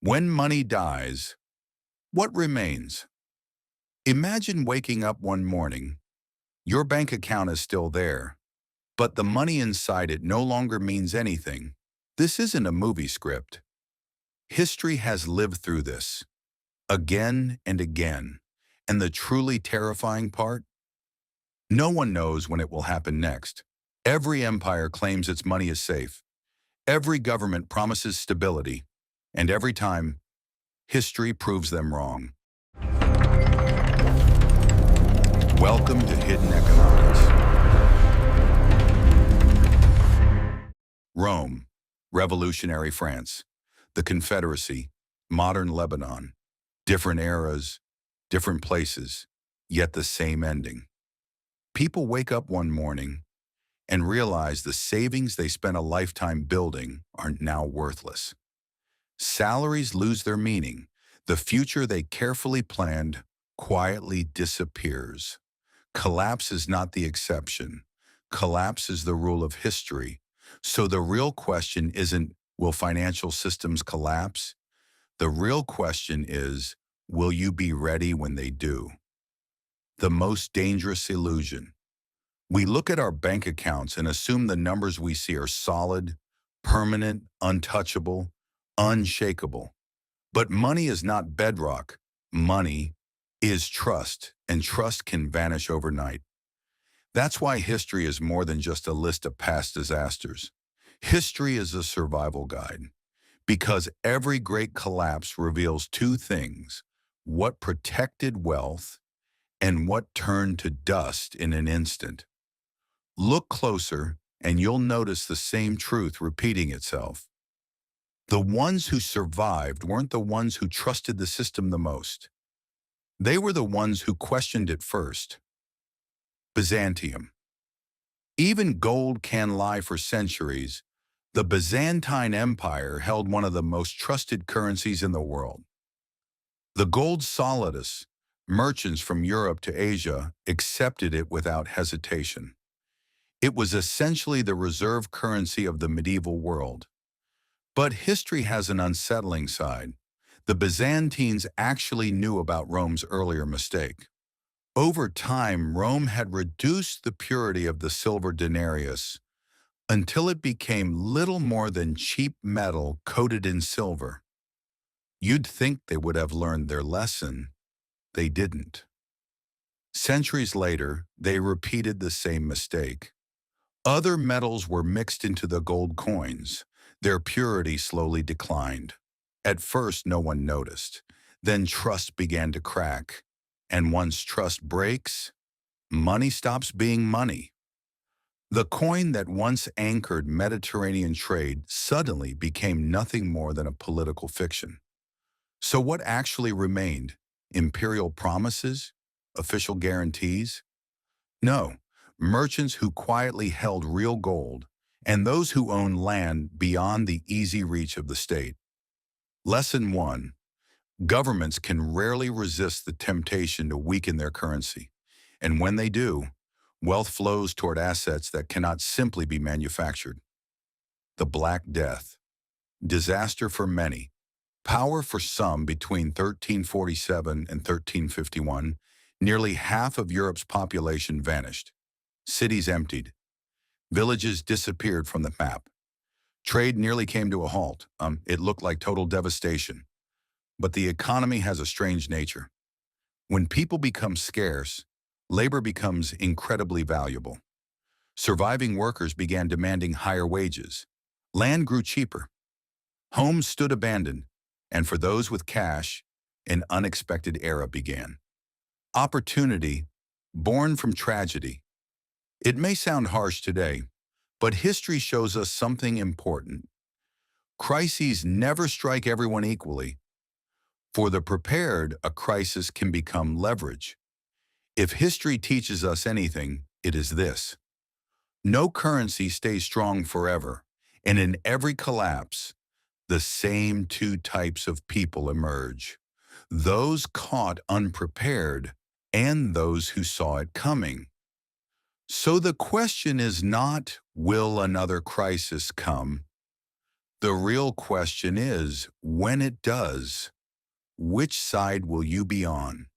When money dies, what remains? Imagine waking up one morning. Your bank account is still there, but the money inside it no longer means anything. This isn't a movie script. History has lived through this, again and again. And the truly terrifying part? No one knows when it will happen next. Every empire claims its money is safe. Every government promises stability. And every time, history proves them wrong. Welcome to Hidden Economics. Rome, revolutionary France. The Confederacy, modern Lebanon. Different eras, different places, yet the same ending. People wake up one morning and realize the savings they spent a lifetime building are now worthless. Salaries lose their meaning. The future they carefully planned quietly disappears. Collapse is not the exception. Collapse is the rule of history. So the real question isn't, will financial systems collapse? The real question is, will you be ready when they do? The most dangerous illusion. We look at our bank accounts and assume the numbers we see are solid, permanent, untouchable, unshakable. But money is not bedrock. Money is trust, and trust can vanish overnight. That's why history is more than just a list of past disasters. History is a survival guide, because every great collapse reveals two things: what protected wealth and what turned to dust in an instant. Look closer, and you'll notice the same truth repeating itself. The ones who survived weren't the ones who trusted the system the most. They were the ones who questioned it first. Byzantium. Even gold can lie for centuries. The Byzantine Empire held one of the most trusted currencies in the world. The gold solidus, merchants from Europe to Asia accepted it without hesitation. It was essentially the reserve currency of the medieval world. But history has an unsettling side. The Byzantines actually knew about Rome's earlier mistake. Over time, Rome had reduced the purity of the silver denarius until it became little more than cheap metal coated in silver. You'd think they would have learned their lesson. They didn't. Centuries later, they repeated the same mistake. Other metals were mixed into the gold coins. Their purity slowly declined. At first, no one noticed. Then trust began to crack. And once trust breaks, money stops being money. The coin that once anchored Mediterranean trade suddenly became nothing more than a political fiction. So what actually remained? Imperial promises? Official guarantees? No, merchants who quietly held real gold, and those who owned land beyond the easy reach of the state. Lesson 1. Governments can rarely resist the temptation to weaken their currency. And when they do, wealth flows toward assets that cannot simply be manufactured. The Black Death. Disaster for many. Power for some between 1347 and 1351. Nearly half of Europe's population vanished. Cities emptied. Villages disappeared from the map. Trade nearly came to a halt. It looked like total devastation. But the economy has a strange nature. When people become scarce, labor becomes incredibly valuable. Surviving workers began demanding higher wages. Land grew cheaper. Homes stood abandoned. And for those with cash, an unexpected era began. Opportunity, born from tragedy. It may sound harsh today, but history shows us something important. Crises never strike everyone equally. For the prepared, a crisis can become leverage. If history teaches us anything, it is this: no currency stays strong forever, and in every collapse, the same two types of people emerge: those caught unprepared and those who saw it coming. So the question is not, will another crisis come? The real question is, when it does, which side will you be on?